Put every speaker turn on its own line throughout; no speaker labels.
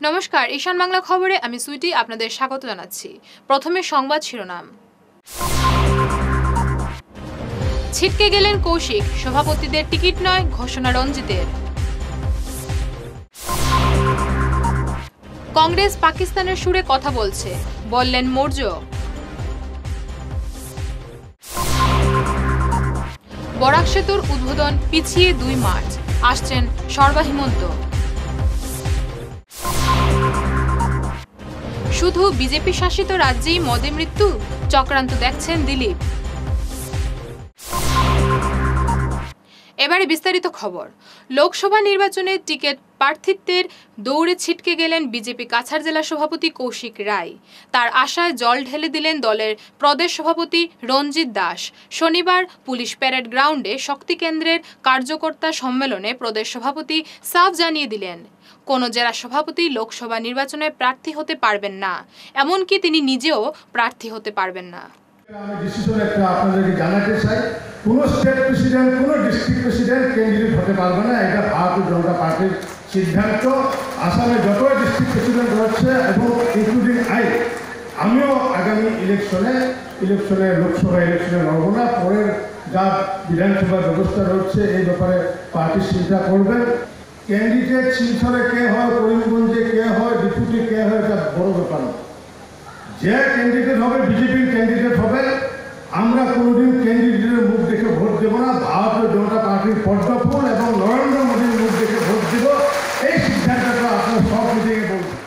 নমস্কার, ঈশান বাংলা খবরে আমি সুইটি আপনাদের স্বাগত জানাচ্ছি। প্রথমে সংবাদ শিরোনাম। ছিটকে গেলেন কৌশিক, সভাপতিদের টিকিট নয় ঘোষণা রঞ্জিতের। কংগ্রেস পাকিস্তানের সুরে কথা বলছে, বললেন মৌর্য। বরাক সেতুর উদ্বোধন পিছিয়ে 2 মার্চ, আসছেন সর্বা হিমন্ত। শুধু বিজেপি শাসিত রাজ্যেই মদে মৃত্যু, চক্রান্ত দেখছেন দিলীপ। এবারে বিস্তারিত খবর। লোকসভা নির্বাচনে টিকিট প্রার্থিত্বের দৌড়ে ছিটকে গেলেন বিজেপি কাছাড় জেলা সভাপতি কৌশিক রায়। তার আশায় জল ঢেলে দিলেন দলের প্রদেশ সভাপতি রঞ্জিত দাস। শনিবার পুলিশ প্যারেড গ্রাউন্ডে শক্তি কেন্দ্রের কার্যকর্তা সম্মেলনে প্রদেশ সভাপতি সাফ জানিয়ে দিলেন, কোনো জেলা সভাপতি লোকসভা নির্বাচনে প্রার্থী হতে পারবেন না, এমনকি তিনি নিজেও প্রার্থী হতে পারবেন না।
আমি ডিসিশন একটা আপনাদেরকে জানাতে চাই, কোনো স্টেট প্রেসিডেন্ট, কোনো ডিস্ট্রিক্ট প্রেসিডেন্ট ক্যান্ডিডেট হতে পারবে না। এটা ভারতীয় জনতা পার্টির সিদ্ধান্ত। আসামে যত ডিস্ট্রিক্ট প্রেসিডেন্ট রয়েছে এবং ইনক্লুডিং আমিও আগামী ইলেকশনে লোকসভা ইলেকশনে লড়ব না। পরের যা বিধানসভা ব্যবস্থা রয়েছে এই ব্যাপারে পার্টি চিন্তা করবে। ক্যান্ডিডেট শিলচরে কে হয়, করিমগঞ্জে কে হয়, ডিপুটি কে হয়, এটা বড় ব্যাপার না। যে ক্যান্ডিডেট হবে বিজেপির ক্যান্ডিডেট হবে। আমরা কোনোদিন ক্যান্ডিডেটের মুখ দেখে ভোট দেবো না। ভারতীয় জনতা পার্টির পদ্মফুল এবং নরেন্দ্র মোদীর মুখ দেখে ভোট দেব, এই সিদ্ধান্তটা আপনারা সব মিটিংয়ে বলবেন।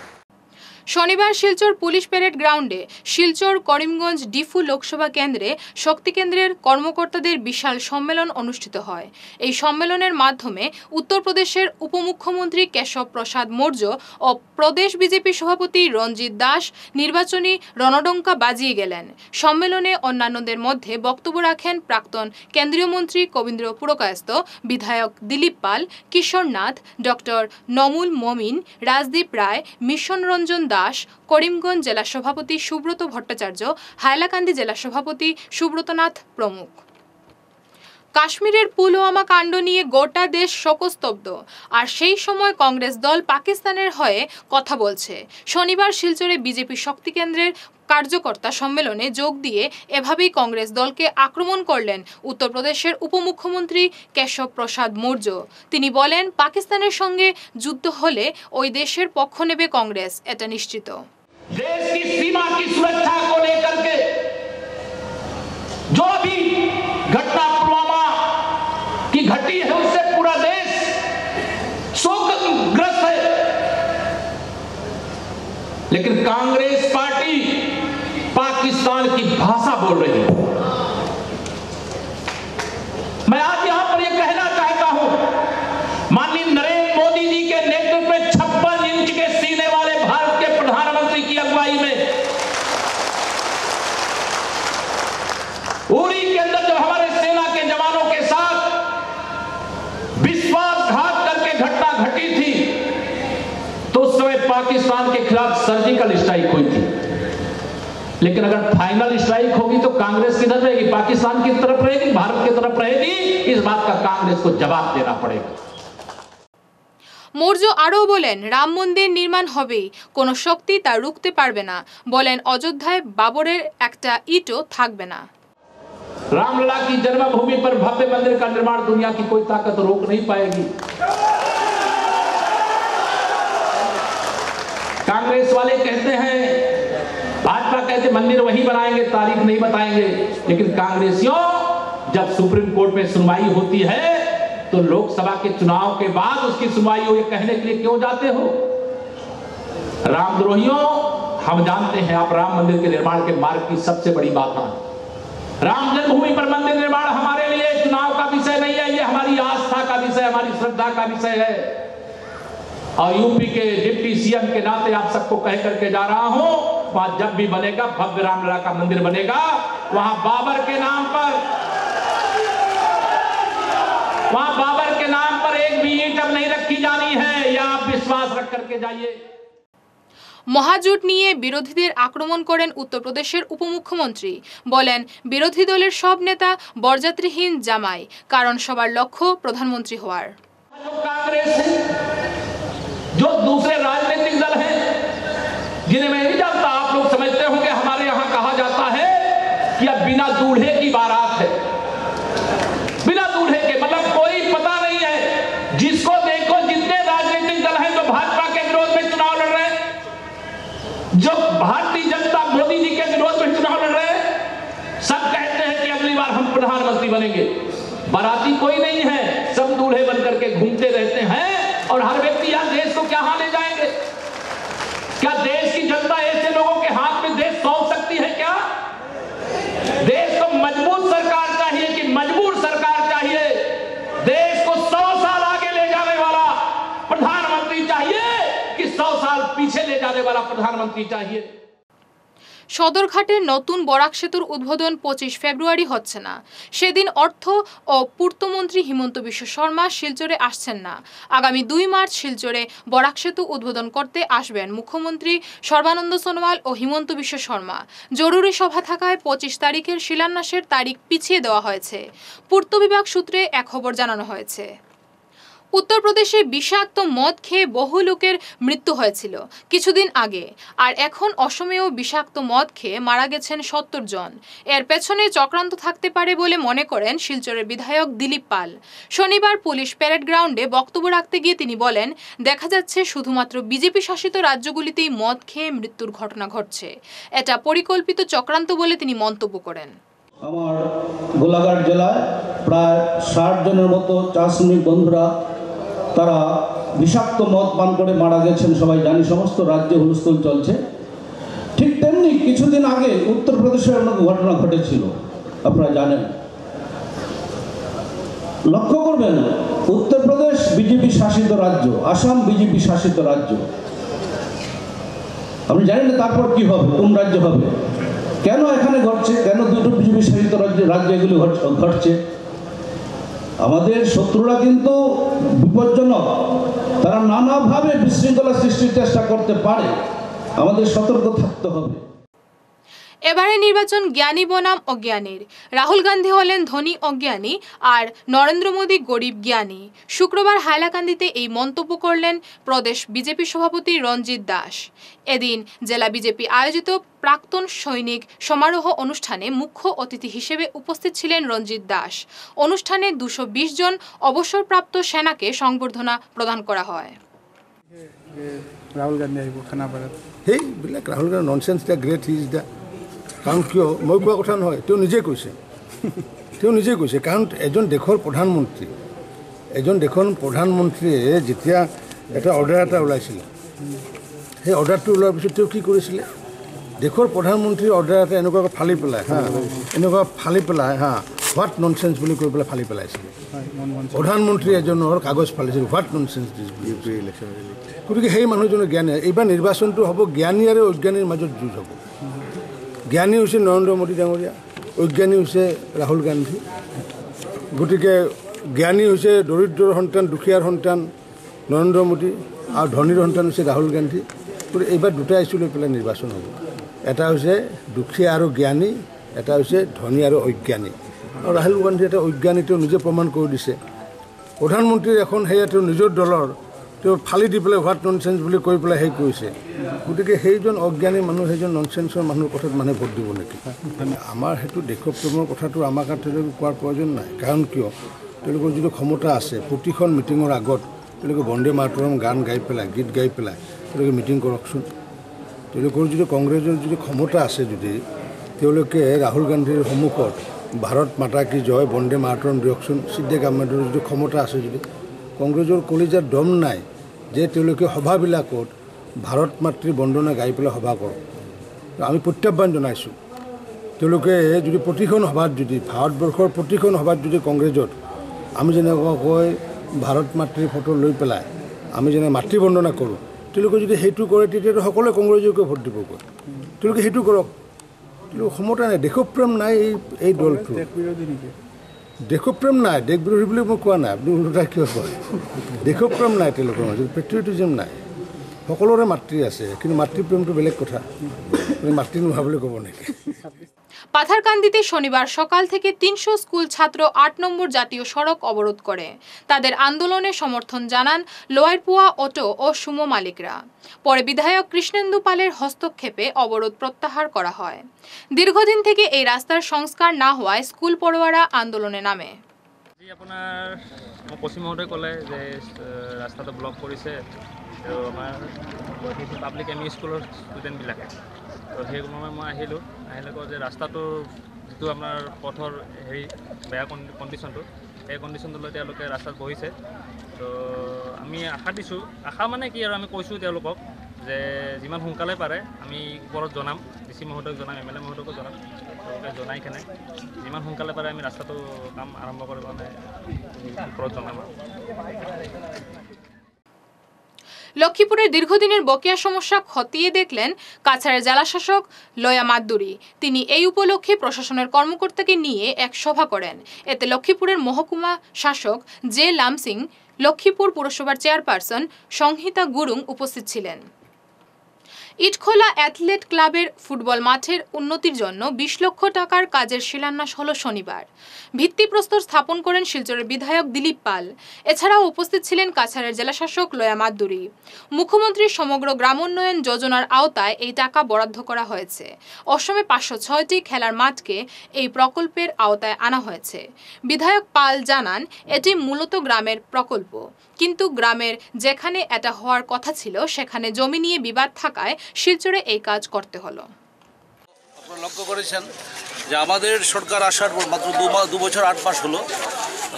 শনিবার শিলচর পুলিশ প্যারেড গ্রাউন্ডে শিলচর করিমগঞ্জ ডিফু লোকসভা কেন্দ্রে শক্তি কেন্দ্রের কর্মকর্তাদের বিশাল সম্মেলন অনুষ্ঠিত হয়। এই সম্মেলনের মাধ্যমে উত্তরপ্রদেশের উপমুখ্যমন্ত্রী কেশব প্রসাদ মৌর্য ও প্রদেশ বিজেপি সভাপতি রঞ্জিত দাস নির্বাচনী রণডঙ্কা বাজিয়ে গেলেন। সম্মেলনে অন্যান্যদের মধ্যে বক্তব্য রাখেন প্রাক্তন কেন্দ্রীয় মন্ত্রী কবীন্দ্র পুরকায়স্থ, বিধায়ক দিলীপ পাল, কিশোর নাথ, ডক্টর নমুল মমিন, রাজদীপ রায়, মিশন রঞ্জন দাস, করিমগঞ্জ জেলা সভাপতি সুব্রত ভট্টাচার্য, হাইলাকান্দি জেলা সভাপতি সুব্রত নাথ প্রমুখ। কাশ্মীরের পুলওয়ামা কাণ্ড নিয়ে গোটা দেশ শোকস্তব্ধ, আর সেই সময় কংগ্রেস দল পাকিস্তানের হয়ে কথা বলছে। শনিবার শিলচরে বিজেপি শক্তি কেন্দ্রের কার্যকর্তা সম্মেলনে যোগ দিয়ে এভাবেই কংগ্রেস দলকে আক্রমণ করলেন উত্তরপ্রদেশের উপমুখ্যমন্ত্রী কেশব প্রসাদ মৌর্য। তিনি বলেন, পাকিস্তানের সঙ্গে যুদ্ধ হলে ওই দেশের পক্ষ নেবে কংগ্রেস, এটা নিশ্চিত।
देश की सीमा की सुरक्षा को लेकर के जो भी घटना पुलवामा की घटी है उससे पूरा देश शोकग्रस्त है, लेकिन कांग्रेस पार्टी पाकिस्तान की भाषा बोल रही है। मैं आज यहां पर यह कहना चाहता हूं, माननीय नरेंद्र मोदी जी के नेतृत्व में 56 इंच के सीने वाले भारत के प्रधानमंत्री की अगुवाई में उरी के अंदर जब हमारे सेना के जवानों के साथ विश्वासघात करके घटना घटी थी तो उस समय पाकिस्तान के खिलाफ सर्जिकल स्ट्राइक हुई थी, लेकिन अगर फाइनल स्ट्राइक होगी तो कांग्रेस किधर रहेगी? पाकिस्तान की तरफ रहेगी, भारत की तरफ रहेगी? इस बात का कांग्रेस को जवाब देना पड़ेगा।
মৌর্য আরও বলেন, রাম মন্দির নির্মাণ হবেই, কোনো শক্তি তা রুখতে পারবে না। বলেন, অযোধ্যায় বাবরের একটা ইটও থাকবে না।
रामलला की जन्मभूमि पर भव्य मंदिर का निर्माण दुनिया की कोई ताकत रोक नहीं पाएगी। कांग्रेस वाले कहते हैं, भाजपा कहते मंदिर वही बनाएंगे, तारीख नहीं बताएंगे, लेकिन कांग्रेसियों जब सुप्रीम कोर्ट में सुनवाई होती है तो लोकसभा के चुनाव के बाद उसकी सुनवाई हो, ये कहने के लिए क्यों जाते हो? रामद्रोहियों, हम जानते हैं आप राम मंदिर के निर्माण के मार्ग की सबसे बड़ी बात है। राम जन्मभूमि पर मंदिर निर्माण हमारे लिए चुनाव का विषय नहीं है, ये हमारी आस्था का विषय, हमारी श्रद्धा का विषय है। और यूपी के डिप्टी सीएम के नाते आप सबको कह करके जा रहा हूं, वहां जब भी बनेगा भव्य रामलला का मंदिर बनेगा, वहां बाबर के नाम पर एक भी ईंट अब नहीं रखी जानी है, या आप विश्वास रख करके जाइए।
মহাজোট নিয়ে বিরোধীদের আক্রমণ করেন উত্তরপ্রদেশের উপমুখ্যমন্ত্রী। বলেন, বিরোধী দলের সব নেতা বরযাত্রীহীন জামাই, কারণ সবার লক্ষ্য প্রধানমন্ত্রী হওয়ার।
कांग्रेस जो दूसरे राजनीतिक दल हैं जिन्हें मैं नहीं जानता, आप लोग समझते होंगे हमारे यहाँ कहा जाता है कि अब बिना दूल्हे की बारात है। बिना दूल्हे के मतलब कोई पता नहीं है। जिसको देखो, जितने राजनीतिक दल हैं जो भाजपा के विरोध में चुनाव लड़ रहे हैं, जो भारतीय जनता मोदी जी के विरोध में चुनाव लड़ रहे हैं, सब कहते हैं कि अगली बार हम प्रधानमंत्री बनेंगे। बाराती कोई नहीं है, सब दूल्हे बनकर के घूमते रहते हैं। और हर व्यक्ति यार देश को क्या हाने जाएंगे? क्या देश की जनता ऐसे लोगों के हाथ में देश सौंप सकती है क्या? देश को मजबूत सरकार चाहिए कि मजबूर सरकार चाहिए। देश को 100 साल आगे ले जाने वाला प्रधानमंत्री चाहिए कि 100 साल पीछे ले जाने वाला प्रधानमंत्री चाहिए।
সদরঘাটের নতুন বরাক সেতুর উদ্বোধন 25 ফেব্রুয়ারি হচ্ছে না। সেদিন অর্থ ও পূর্তমন্ত্রী হিমন্ত বিশ্ব শর্মা শিলচরে আসছেন না। আগামী 2 মার্চ শিলচরে বরাক সেতু উদ্বোধন করতে আসবেন মুখ্যমন্ত্রী সর্বানন্দ সোনোয়াল ও হিমন্ত বিশ্ব শর্মা। জরুরি সভা থাকায় 25 তারিখের শিলান্যাসের তারিখ পিছিয়ে দেওয়া হয়েছে। পূর্ত বিভাগ সূত্রে এক খবর জানানো হয়েছে। উত্তরপ্রদেশে বিষাক্ত মদ খেয়ে বহু লোকের মৃত্যু হয়েছিল কিছুদিন আগে, আর এখন অসমেও বিষাক্ত মদ খেয়ে মারা গেছেন 70 জন। এর পেছনে চক্রান্ত থাকতে পারে বলে মনে করেন শিলচরের বিধায়ক দিলীপ পাল। শনিবার পুলিশ প্যারেড গ্রাউন্ডে বক্তব্য রাখতে গিয়ে তিনি বলেন, দেখা যাচ্ছে শুধুমাত্র বিজেপি শাসিত রাজ্যগুলিতেই মদ খেয়ে মৃত্যুর ঘটনা ঘটছে। এটা পরিকল্পিত চক্রান্ত বলে তিনি মন্তব্য করেন।
আমার গোলাঘাট জেলায় প্রায় 60 জনের মতো চা শ্রমিক বন্ধুরা তারা বিষাক্ত মদ পান করে মারা গেছেন, সবাই জানি। সমস্ত রাজ্যে হুলস্থুল চলছে। ঠিক তেমনি কিছুদিন আগে উত্তরপ্রদেশের অনেক ঘটনা ঘটেছিল, আপনারা জানেন। লক্ষ্য করবেন, উত্তরপ্রদেশ বিজেপি শাসিত রাজ্য, আসাম বিজেপি শাসিত রাজ্য। আপনি জানেন না তারপর কি হবে, কোন রাজ্য হবে, কেন এখানে ঘটছে, কেন দুটো বিজেপি শাসিত রাজ্য এগুলি ঘটছে। আমাদের শত্রুরা কিন্তু বিপজ্জনক, তারা নানাভাবে বিশৃঙ্খলা সৃষ্টির চেষ্টা করতে পারে, আমাদের সতর্ক থাকতে হবে।
এবারে নির্বাচন জ্ঞানী বনাম অজ্ঞানীর। রাহুল গান্ধী হলেন ধনী অজ্ঞানী আর নরেন্দ্র মোদী গরিব জ্ঞানী। শুক্রবার হাইলাকান্দিতে এই মন্তব্য করলেন প্রদেশ বিজেপি সভাপতি রঞ্জিত দাস। এদিন জেলা বিজেপি আয়োজিত প্রাক্তন সৈনিক সমারোহ অনুষ্ঠানে মুখ্য অতিথি হিসেবে উপস্থিত ছিলেন রঞ্জিত দাস। অনুষ্ঠানে 220 জন অবসরপ্রাপ্ত সেনাকে সংবর্ধনা প্রদান করা হয়।
রাহুল গান্ধী আহিব খানাপাৰাত।
সেইবিলাক Rahul Gandhi nonsense, the great he is the. কাৰণ কিয়, মই কোৱা কথা নহয়, তেওঁ নিজে কৈছে। কাৰণ এজন দেশৰ প্ৰধানমন্ত্ৰীয়ে যেতিয়া এটা অৰ্ডাৰ এটা ওলাইছিলে, সেই অৰ্ডাৰটো ওলোৱাৰ পিছত তেওঁ কি কৰিছিলে, দেশৰ প্ৰধানমন্ত্ৰীৰ অৰ্ডাৰ এটা এনেকুৱাকৈ ফালি পেলাই হোৱাট ননচেন্স বুলি কৈ পেলাই ফালি পেলাইছিলে। প্ৰধানমন্ত্ৰী এজনৰ কাগজ ফালিছিল, হোৱাট ননচেন্স দিছ বুলি। গতিকে সেই মানুহজনৰ জ্ঞানী। এইবাৰ নিৰ্বাচনটো হ'ব জ্ঞানী আৰু অজ্ঞানীৰ মাজত যুঁজ হ'ব। জ্ঞানী হৈছে নৰেন্দ্ৰ মোদী ডাঙৰীয়া, অজ্ঞানী হৈছে ৰাহুল গান্ধী। গতিকে জ্ঞানী হৈছে দৰিদ্ৰৰ সন্তান, দুখীয়াৰ সন্তান নৰেন্দ্ৰ মোদী, আৰু ধনীৰ সন্তান হৈছে ৰাহুল গান্ধী। গতিকে এইবাৰ দুটা ইছ্যু লৈ পেলাই নিৰ্বাচন হ'ব। এটা হৈছে দুখীয়া আৰু জ্ঞানী, এটা হৈছে ধনী আৰু অজ্ঞানী। আৰু ৰাহুল গান্ধী এটা অজ্ঞানী, তেওঁ নিজে প্ৰমাণ কৰি দিছে। প্ৰধানমন্ত্ৰীৰ এখন সেয়া তেওঁ নিজৰ দলৰ তেওঁ ফালি দি পেলাই হোৱাট ননচেন্স বুলি কৈ পেলাই সেই কৰিছে। গতিকে সেইজন অজ্ঞানী মানুহ, সেইজন ননচেন্সৰ মানুহৰ কথাত মানুহে ভোট দিব নেকি? আমাৰ সেইটো দেশপ্ৰেমৰ কথাটো আমাৰ কাৰণে তেওঁলোকে কোৱাৰ প্ৰয়োজন নাই। কাৰণ কিয়, তেওঁলোকৰ যিটো ক্ষমতা আছে, প্ৰতিখন মিটিঙৰ আগত তেওঁলোকে বন্দে মাতৰম গান গাই পেলাই, গীত গাই পেলাই তেওঁলোকে মিটিং কৰকচোন। তেওঁলোকৰ যিটো কংগ্ৰেছৰ যিটো ক্ষমতা আছে, যদি তেওঁলোকে ৰাহুল গান্ধীৰ সন্মুখত ভাৰত মাতা কি জয়, বন্দে মাতৰম দিয়কচোন। চিদ্ধে গভৰ্ণমেণ্টৰ যিটো ক্ষমতা আছে, যদি কংগ্ৰেছৰ কলিজাৰ দম নাই যে তেওঁলোকে সভাবিলাকত ভাৰত মাতৃৰ বন্দনা গাই পেলাই সভা কৰক। আমি প্ৰত্যাহ্বান জনাইছোঁ, তেওঁলোকে যদি প্ৰতিখন সভাত, যদি ভাৰতবৰ্ষৰ প্ৰতিখন সভাত যদি কংগ্ৰেছত আমি যেনেকুৱাকৈ ভাৰত মাতৃৰ ফটো লৈ পেলাই আমি যেনে মাতৃ বন্দনা কৰোঁ, তেওঁলোকে যদি সেইটো কৰে তেতিয়াতো সকলোৱে কংগ্ৰেছকে ভোট দিবগৈ। তেওঁলোকে সেইটো কৰক। তেওঁলোকৰ ক্ষমতা নাই, দেশপ্ৰেম নাই এই দলটো। দেশপ্ৰেম নাই, দেশ বিৰোধী বুলি মই কোৱা নাই, আপুনি ওলোটা কিয় কয়? দেশপ্ৰেম নাই তেওঁলোকৰ মাজত, পেট্ৰিয়টিজম নাই। সকলোৰে মাতৃ আছে, কিন্তু মাতৃপ্ৰেমটো বেলেগ কথা। মাতৃ নোহোৱা বুলি ক'ব নেকি?
পাথারকান্দিতে শনিবার সকাল থেকে ৩০০ স্কুল ছাত্র ৮ নম্বর জাতীয় সড়ক অবরোধ করে। তাদের আন্দোলনে সমর্থন জানান লোয়ারপুয়া অটো ও সুমো মালিকরা। পরে বিধায়ক কৃষ্ণেন্দু পালের হস্তক্ষেপে অবরোধ প্রত্যাহার করা হয়। দীর্ঘদিন থেকে এই রাস্তার সংস্কার না হওয়ায় স্কুল পড়ুয়ারা আন্দোলনে নামে।
আপোনাৰ পশ্চিম মহোদয় ক'লে যে ৰাস্তাটো ব্লক কৰিছে, তো আমাৰ পাব্লিক এম ই স্কুলৰ ষ্টুডেণ্টবিলাকে, তো সেই সময় মই আহিলোঁ কওঁ যে ৰাস্তাটো যিটো আমাৰ পথৰ বেয়া কণ্ডিশ্যনটো, সেই কণ্ডিশ্যনটো লৈ তেওঁলোকে ৰাস্তাত বহিছে। তো আমি আশা দিছোঁ, আশা মানে কি আৰু আমি কৈছোঁ তেওঁলোকক যে যিমান সোনকালে পাৰে আমি ওপৰত জনাম, DC মহোদয়ক জনাম, MLA মহোদয়কো জনাম, তেওঁলোকে জনাই কেনে যিমান সোনকালে পাৰে আমি ৰাস্তাটো কাম আৰম্ভ কৰিব মানে ওপৰত জনাম।
লক্ষ্মীপুরের দীর্ঘদিনের বকেয়া সমস্যা খতিয়ে দেখলেন কাছাড়ের জেলাশাসক লয়া মাদ্দুরী। তিনি এই উপলক্ষে প্রশাসনের কর্মকর্তাকে নিয়ে এক সভা করেন। এতে লক্ষ্মীপুরের মহকুমা শাসক জে লামসিং, লক্ষ্মীপুর পুরসভার চেয়ারপারসন সংহিতা গুরুং উপস্থিত ছিলেন। ইটখোলা অ্যাথলেট ক্লাবের ফুটবল মাঠের উন্নতির জন্য ২০ লক্ষ টাকার কাজের শিলান্যাস হল শনিবার। ভিত্তিপ্রস্তর স্থাপন করেন শিলচরের বিধায়ক দিলীপ পাল। এছাড়াও উপস্থিত ছিলেন কাছাড়ের জেলাশাসক লয়া মাদ্দুরী। মুখ্যমন্ত্রীর সমগ্র গ্রামোন্নয়ন যোজনার আওতায় এই টাকা বরাদ্দ করা হয়েছে। অসমে ৫০৬টি খেলার মাঠকে এই প্রকল্পের আওতায় আনা হয়েছে। বিধায়ক পাল জানান, এটি মূলত গ্রামের প্রকল্প, কিন্তু গ্রামের যেখানে এটা হওয়ার কথা ছিল সেখানে জমি নিয়ে বিবাদ থাকায় শিলচরে এই কাজ করতে হলো।
আপনারা লক্ষ্য করেছেন যে আমাদের সরকার আসার পর মাত্র 2 বছর 8 মাস হলো,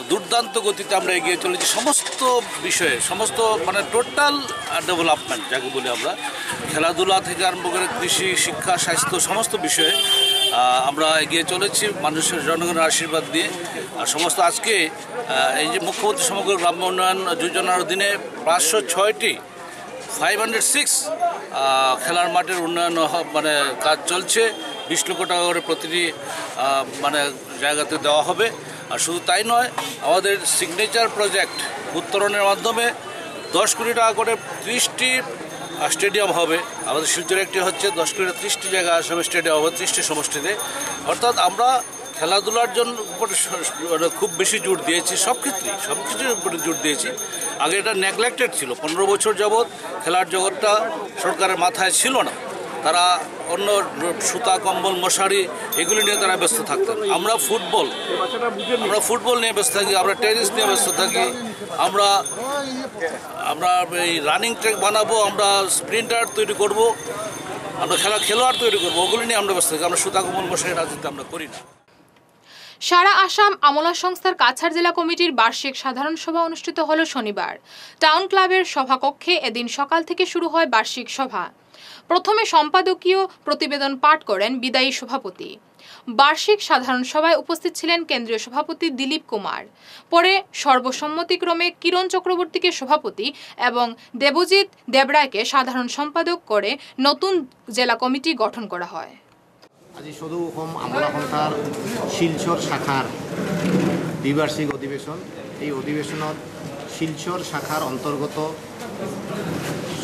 দুর্দান্ত গতিতে আমরা এগিয়ে চলেছি সমস্ত বিষয়ে, সমস্ত মানে টোটাল ডেভেলপমেন্ট যাকে বলি আমরা, খেলাধুলা থেকে আরম্ভ করে কৃষি, শিক্ষা, স্বাস্থ্য সমস্ত বিষয়ে আমরা এগিয়ে চলেছি মানুষের জনগণের আশীর্বাদ দিয়ে। আর সমস্ত আজকে এই যে মুখ্যমন্ত্রী সমগ্র গ্রাম্য উন্নয়ন যোজনার অধীনে 506টি 506 খেলার মাঠের উন্নয়ন মানে কাজ চলছে। 20 লক্ষ টাকা করে প্রতিটি মানে জায়গাতে দেওয়া হবে। আর শুধু তাই নয়, আমাদের সিগনেচার প্রজেক্ট উত্তরণের মাধ্যমে 10 কোটি টাকা করে 30টি স্টেডিয়াম হবে। আমাদের শিলচরে একটি হচ্ছে, 10 কোটি 30টি জায়গা আসামে স্টেডিয়াম হবে 30টি সমষ্টিতে। অর্থাৎ আমরা খেলাধুলার জন্য উপরে খুব বেশি জোর দিয়েছি, সব কিছুর উপরে জোর দিয়েছি। আগে এটা নেগলেক্টেড ছিল, 15 বছর যাবৎ খেলার জগৎটা সরকারের মাথায় ছিল না। তারা অন্য সুতা, কম্বল, মশারি এগুলি নিয়ে তারা ব্যস্ত থাকতেন। আমরা ফুটবল নিয়ে ব্যস্ত থাকি, আমরা টেনিস নিয়ে ব্যস্ত থাকি, আমরা এই রানিং ট্র্যাক বানাবো, আমরা স্প্রিন্টার তৈরি করব, আমরা খেলোয়াড় তৈরি করবো, ওগুলি নিয়ে আমরা ব্যস্ত থাকি। আমরা সুতা, কম্বল, মশারি রাজনীতি আমরা করি না।
সারা আসাম আমলা সংস্থার কাছাড় জেলা কমিটির বার্ষিক সাধারণ সভা অনুষ্ঠিত হল শনিবার। টাউন ক্লাবের সভাকক্ষে এদিন সকাল থেকে শুরু হয় বার্ষিক সভা। প্রথমে সম্পাদকীয় প্রতিবেদন পাঠ করেন বিদায়ী সভাপতি। বার্ষিক সাধারণ সভায় উপস্থিত ছিলেন কেন্দ্রীয় সভাপতি দিলীপ কুমার। পরে সর্বসম্মতিক্রমে কিরণ চক্রবর্তীকে সভাপতি এবং দেবজিৎ দেবরায়কে সাধারণ সম্পাদক করে নতুন জেলা কমিটি গঠন করা হয়।
আজি সদৌ অসম আমোলা সন্থাৰ শিলচৰ শাখাৰ দ্বিবাৰ্ষিক অধিৱেশন। এই অধিৱেশনত শিলচৰ শাখাৰ অন্তৰ্গত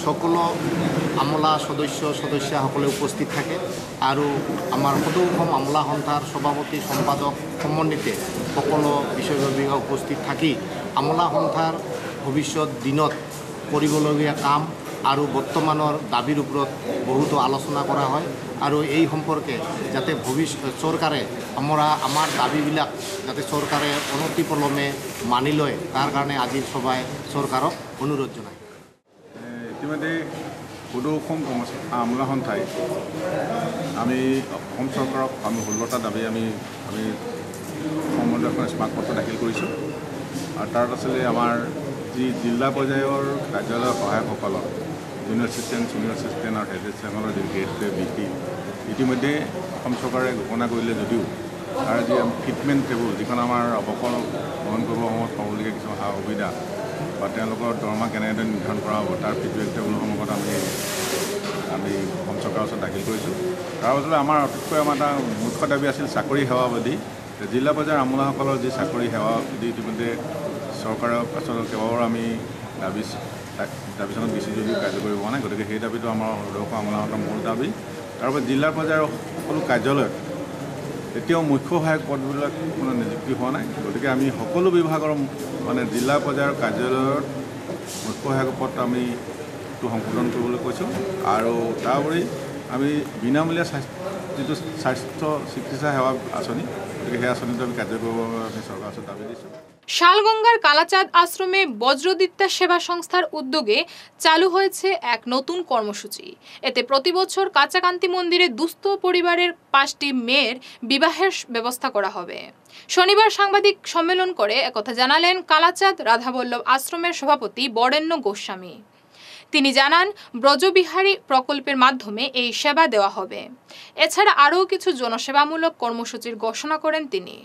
সকলো আমোলা সদস্যসকলে উপস্থিত থাকে আৰু আমাৰ সদৌ অসম আমোলা সন্থাৰ সভাপতি সম্পাদক সমন্বিতে সকলো বিষয়ববীয়া উপস্থিত থাকি আমোলা সন্থাৰ ভৱিষ্যত দিনত কৰিবলগীয়া কাম আৰু বৰ্তমানৰ দাবীৰ ওপৰত বহুতো আলোচনা কৰা হয়। আৰু এই সম্পৰ্কে যাতে চৰকাৰে আমাৰ দাবীবিলাক যাতে চৰকাৰে অনতিপলমে মানি লয়, তাৰ কাৰণে আজিৰ সভাই চৰকাৰক অনুৰোধ জনায়।
ইতিমধ্যে সদৌ অসম আমোলা সন্থাই আমি অসম চৰকাৰক আমি 16টা দাবী আমি সম্বন্ধীয় এখন স্মাৰকপত্ৰ দাখিল কৰিছোঁ। আৰু তাত আছিলে আমাৰ যি জিলা পৰ্যায়ৰ কাৰ্যালয়ৰ সহায়কসকলৰ জুনিয়ৰ এছিষ্টেণ্ট, ছিনিয়ৰ এছিষ্টেণ্ট আৰু হেড এছিষ্টেণ্টৰ যি গ্ৰেড BP ইতিমধ্যে অসম চৰকাৰে ঘোষণা কৰিলে যদিও তাৰ যি ফিটমেণ্ট টেবুল, যিখন আমাৰ অৱসৰ গ্ৰহণ কৰিব সময়ত পাবলগীয়া কিছুমান সা সুবিধা বা তেওঁলোকৰ দৰমহা কেনেদৰে নিৰ্ধাৰণ কৰা হ'ব, তাৰ ফিটমেণ্ট টেবুলসমূহত আমি অসম চৰকাৰৰ ওচৰত দাখিল কৰিছোঁ। তাৰ পাছতে আমাৰ অতিকৈ আমাৰ এটা মুখ্য দাবী আছিল চাকৰি সেৱাবধি। জিলা পৰ্যায়ৰ আমোলাসকলৰ যি চাকৰি সেৱাবধি ইতিমধ্যে চৰকাৰৰ আচলতে কেইবাবাৰো আমি দাবীখনত দিছোঁ যদিও কাৰ্যকৰী হোৱা নাই। গতিকে সেই দাবীটো আমাৰ সদৌ অসম আমোলা সন্থাৰ মূল দাবী। তাৰপৰা জিলা পৰ্যায়ৰ সকলো কাৰ্যালয়ত
এতিয়াও মুখ্য সহায়ক পদবিলাক মানে নিযুক্তি হোৱা নাই। গতিকে আমি সকলো বিভাগৰ মানে জিলা পৰ্যায়ৰ কাৰ্যালয়ত মুখ্য সহায়ক পদ আমি সংশোধন কৰিবলৈ কৈছোঁ। আৰু তাৰ উপৰি আমি বিনামূলীয়া যিটো স্বাস্থ্য চিকিৎসা সেৱা আঁচনি, গতিকে সেই আঁচনিটো আমি কাৰ্যকৰী কৰিবৰ বাবে আমি চৰকাৰৰ ওচৰত দাবী দিছোঁ।
শালগঙ্গার কালাচাঁদ আশ্রমে বজ্রদিত্যা সেবা সংস্থার উদ্যোগে চালু হয়েছে এক নতুন কর্মসূচি। এতে প্রতি বছর কাঁচাকান্তি মন্দিরে দুস্থ পরিবারের 5টি মেয়ের বিবাহের ব্যবস্থা করা হবে। শনিবার সাংবাদিক সম্মেলন করে একথা জানালেন কালাচাঁদ রাধাবল্লভ আশ্রমের সভাপতি বরেণ্য গোস্বামী। তিনি জানান, ব্রজবিহারী প্রকল্পের মাধ্যমে এই সেবা দেওয়া হবে। এছাড়া আরও কিছু জনসেবামূলক কর্মসূচির ঘোষণা করেন তিনি।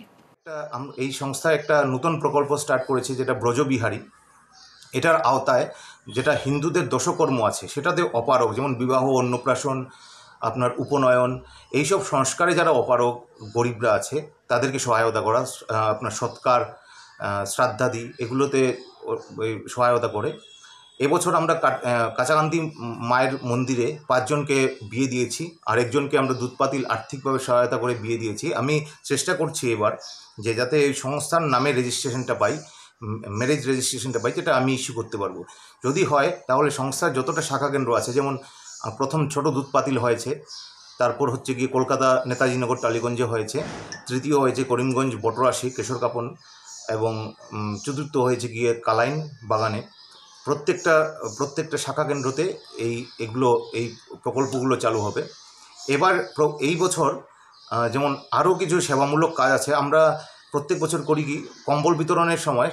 এই সংস্থা একটা নতুন প্রকল্প স্টার্ট করেছে, যেটা ব্রজবিহারী। এটার আওতায় যেটা হিন্দুদের দশকর্ম আছে সেটাতে অপারগ, যেমন বিবাহ, অন্নপ্রাশন, আপনার উপনয়ন, এইসব সংস্কারে যারা অপারগ গরিবরা আছে তাদেরকে সহায়তা করা, আপনার সৎকার, শ্রাদ্ধাদি এগুলোতে সহায়তা করে। এবছর আমরা কাঁচাকান্তি মায়ের মন্দিরে 5 জনকে বিয়ে দিয়েছি, আরেকজনকে আমরা দুধপাতিল আর্থিকভাবে সহায়তা করে বিয়ে দিয়েছি। আমি চেষ্টা করছি এবার যে যাতে এই সংস্থার নামে রেজিস্ট্রেশনটা পাই, ম্যারেজ রেজিস্ট্রেশনটা পাই, যেটা আমি ইস্যু করতে পারবো। যদি হয় তাহলে সংস্থার যতটা শাখা কেন্দ্র আছে, যেমন প্রথম ছোট দুধপাতিল হয়েছে, তারপর হচ্ছে গিয়ে কলকাতা নেতাজিনগর টালিগঞ্জে হয়েছে, তৃতীয় হয়েছে করিমগঞ্জ বটরাশি কেশরকাপন, এবং চতুর্থ হয়েছে গিয়ে কালাইন বাগানে। প্রত্যেকটা শাখা কেন্দ্রতে এই প্রকল্পগুলো চালু হবে। এবার এই বছর যেমন আরও কিছু সেবামূলক কাজ আছে। আমরা প্রত্যেক বছর করি কি, কম্বল বিতরণের সময়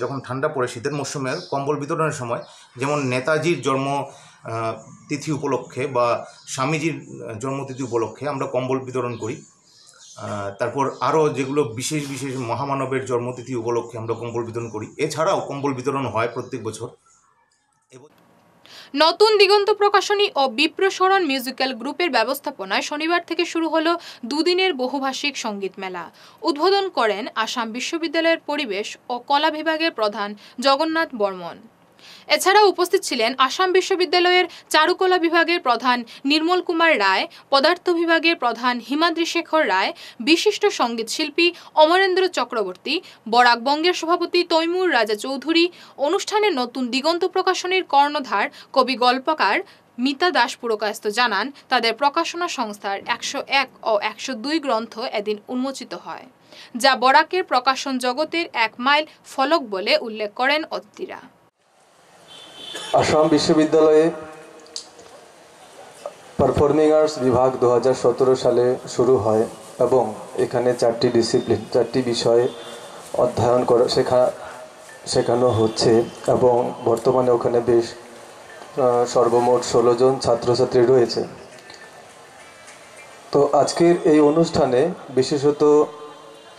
যখন ঠান্ডা পড়ে শীতের মরশুমে কম্বল বিতরণের সময়, যেমন নেতাজির জন্ম তিথি উপলক্ষে বা স্বামীজির জন্মতিথি উপলক্ষে আমরা কম্বল বিতরণ করি। তারপর আরও যেগুলো বিশেষ বিশেষ মহামানবের জন্মতিথি উপলক্ষে আমরা কম্বল বিতরণ করি। এছাড়াও কম্বল বিতরণ হয় প্রত্যেক বছর।
নতুন দিগন্ত প্রকাশনী ও বিপ্রসরণ মিউজিক্যাল গ্রুপের ব্যবস্থাপনায় শনিবার থেকে শুরু হলো দুদিনের বহুভাষিক সঙ্গীত মেলা। উদ্বোধন করেন আসাম বিশ্ববিদ্যালয়ের পরিবেশ ও কলা বিভাগের প্রধান জগন্নাথ বর্মন। এছাড়াও উপস্থিত ছিলেন আসাম বিশ্ববিদ্যালয়ের চারুকলা বিভাগের প্রধান নির্মল কুমার রায়, পদার্থ বিভাগের প্রধান হিমাদ্রি শেখর রায়, বিশিষ্ট সঙ্গীত শিল্পী অমরেন্দ্র চক্রবর্তী, বরাক বঙ্গের সভাপতি তৈমুর রাজা চৌধুরী। অনুষ্ঠানে নতুন দিগন্ত প্রকাশনীর কর্ণধার কবি গল্পকার মিতা দাস পুরকায়স্থ জানান, তাদের প্রকাশনা সংস্থার 101 ও 102 গ্রন্থ এদিন উন্মোচিত হয়, যা বরাকের প্রকাশন জগতের এক মাইল ফলক বলে উল্লেখ করেন অতিথিরা।
আসাম বিশ্ববিদ্যালয়ে পারফর্মিং আর্টস বিভাগ 2017 সালে শুরু হয় এবং এখানে 4টি ডিসিপ্লিন, 4টি বিষয় অধ্যয়ন করা শেখানো হচ্ছে এবং বর্তমানে ওখানে বেশ সর্বমোট 16 জন ছাত্রছাত্রী রয়েছে। তো আজকের এই অনুষ্ঠানে বিশেষত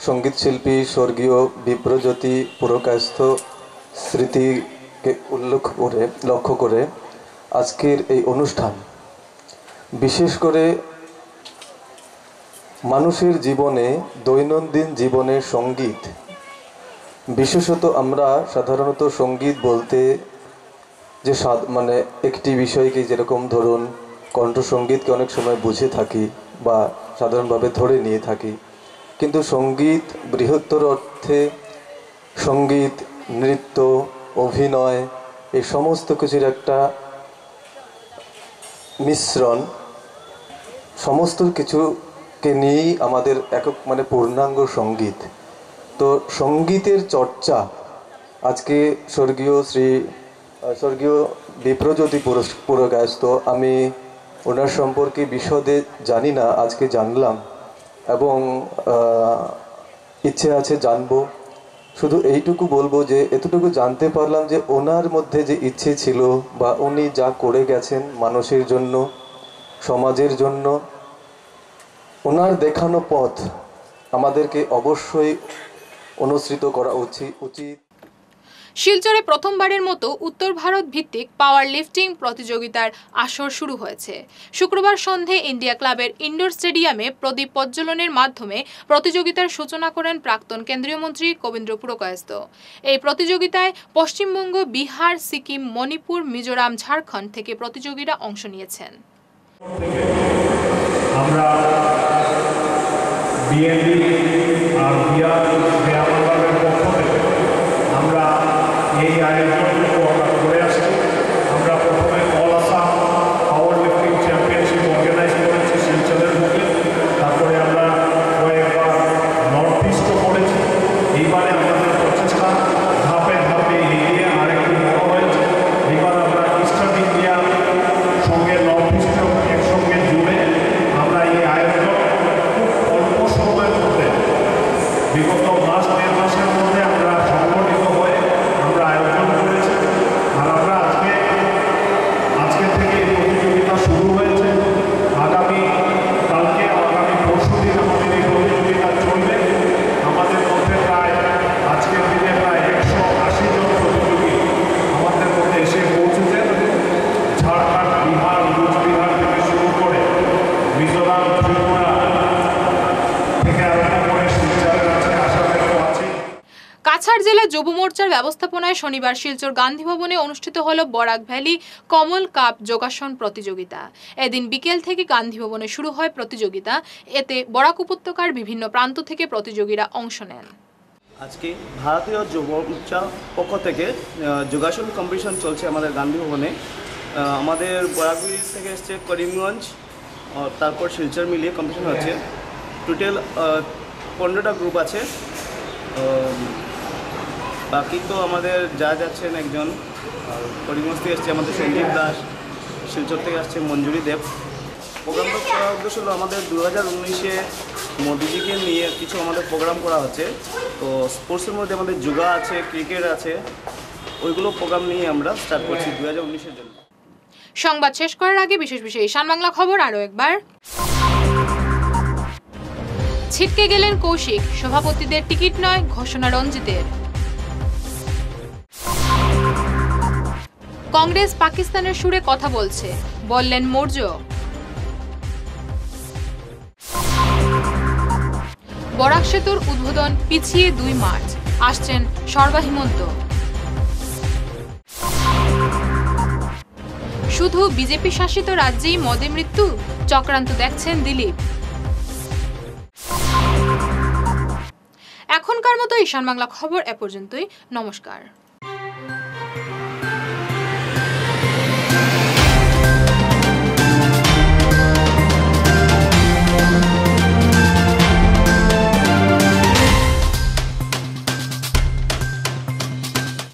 সঙ্গীত শিল্পী স্বর্গীয় বিপ্রজ্যোতি পুরকায়স্থ স্মৃতিকে লক্ষ্য করে আজকের এই অনুষ্ঠান বিশেষ করে মানুষের জীবনে, দৈনন্দিন জীবনে সঙ্গীত, বিশেষত আমরা সাধারণত সঙ্গীত বলতে যে মানে একটি বিষয়কে, যেরকম ধরুন কণ্ঠসঙ্গীতকে অনেক সময় বুঝে থাকি বা সাধারণভাবে ধরে নিয়ে থাকি, কিন্তু সঙ্গীত বৃহত্তর অর্থে সঙ্গীত, নৃত্য, অভিনয়, এই সমস্ত কিছুর একটা মিশ্রণ, সমস্ত কিছুকে নিয়েই আমাদের একক মানে পূর্ণাঙ্গ সঙ্গীত। তো সঙ্গীতের চর্চা আজকে স্বর্গীয় বিপ্রজ্যোতি পুরকায়স্থ, আমি ওনার সম্পর্কে বিশদে জানি না, আজকে জানলাম এবং ইচ্ছে আছে জানবো। শুধু এইটুকু বলবো যে এতটুকু জানতে পারলাম যে ওনার মধ্যে যে ইচ্ছে ছিল বা উনি যা করে গেছেন মানুষের জন্য, সমাজের জন্য, ওনার দেখানো পথ আমাদেরকে অবশ্যই অনুসৃত করা উচিত।
শিলচরে প্রথমবারের মতো উত্তর ভারত ভিত্তিক পাওয়ার লিফটিং প্রতিযোগিতার আসর শুরু হয়েছে। শুক্রবার সন্ধে ইন্ডিয়া ক্লাবের ইনডোর স্টেডিয়ামে প্রদীপ প্রজ্বলনের মাধ্যমে প্রতিযোগিতার সূচনা করেন প্রাক্তন কেন্দ্রীয় মন্ত্রী কবীন্দ্র পুরকায়স্থ। এই প্রতিযোগিতায় পশ্চিমবঙ্গ, বিহার, সিকিম, মণিপুর, মিজোরাম, ঝাড়খণ্ড থেকে প্রতিযোগীরা অংশ নিয়েছেন।
আমরা
বিএনপি আর বিআর পক্ষ থেকে আমরা এই আয়োজনটুকু আমরা করে আসছি। আমরা প্রথমে all Assam power lifting championship organise করেছি শিলচরের বুকে, তারপরে আমরা কয়েকবার নর্থ ইস্টও করেছি। এইবারে আমাদের প্রচেষ্টা ধাপে ধাপে এগিয়ে আরেকটু বড় হয়েছে। এবার আমরা ইস্টার্ন ইন্ডিয়ার সঙ্গে নর্থ ইস্টও একসঙ্গে জুড়ে আমরা এই আয়োজন খুব অল্প সময়ের মধ্যে বিগত মাস 1.5 মাসের মধ্যে আমরা সংগঠিত হয়ে আমরা আয়োজন করেছি। আর আমরা আজকে থেকে এই প্রতিযোগিতা শুরু হয়েছে। আগামী কালকে আগামী পরশুদিন আমাদের এই প্রতিযোগিতা চলবে। আমাদের মধ্যে প্রায় আজকের দিনে প্রায় 180 জন প্রতিযোগী আমাদের মধ্যে এসে পৌঁছেছেন। ঝাড়খণ্ড, বিহার, কুচবিহার থেকে শুরু করে মিজোরাম, ত্রিপুরা থেকে আরম্ভ করে শিলচরের কাছে আসামেরও আছে।
কাছাড় জেলা যুব মোর্চার ব্যবস্থাপনায় শনিবার শিলচর গান্ধী ভবনে অনুষ্ঠিত হল বরাক ভ্যালি কমল কাপ যোগাসন প্রতিযোগিতা। এদিন বিকেল থেকে গান্ধী ভবনে শুরু হয় প্রতিযোগিতা। এতে বরাক উপত্যকার বিভিন্ন প্রান্ত থেকে প্রতিযোগীরা অংশ নেন।
আজকে ভারতীয় যুব মোর্চা পক্ষ থেকে যোগাসন কম্পিটিশন চলছে আমাদের গান্ধী ভবনে। আমাদের বরাকভ্যালি থেকে এসছে করিমগঞ্জ, তারপর শিলচর মিলিয়ে কম্পিটিশন হচ্ছে। টোটাল 15টা গ্রুপ আছে। বাকি তো আমাদের যা যাচ্ছেন একজন, আর করিমগঞ্জ থেকে এসছে আমাদের সঞ্জীব দাস, শিলচর থেকে আসছে মঞ্জুরি দেব। প্রোগ্রামটা করার উদ্দেশ্য হলো আমাদের 2019-এ মোদিজিকে নিয়ে কিছু আমাদের প্রোগ্রাম করা হচ্ছে। তো স্পোর্টসের মধ্যে আমাদের যোগা আছে, ক্রিকেট আছে, ওইগুলো প্রোগ্রাম নিয়ে আমরা স্টার্ট করছি 2019-এর জন্য।
সংবাদ শেষ করার আগে বিশেষ ঈশান বাংলা খবর আরও একবার। ছিটকে গেলেন কৌশিক, সভাপতিদের টিকিট নয় ঘোষণা রঞ্জিতের। কংগ্রেস পাকিস্তানের সুরে কথা বলছে, বললেন মৌর্য। বরাক সেতুর উদ্বোধন পিছিয়ে 2 মার্চ, আসছেন সর্বা হিমন্ত। শুধু বিজেপি শাসিত রাজ্যেই মদে মৃত্যু, চক্রান্ত দেখছেন দিলীপ। এখনকার মতো ঈশান বাংলা খবর এ পর্যন্তই। নমস্কার।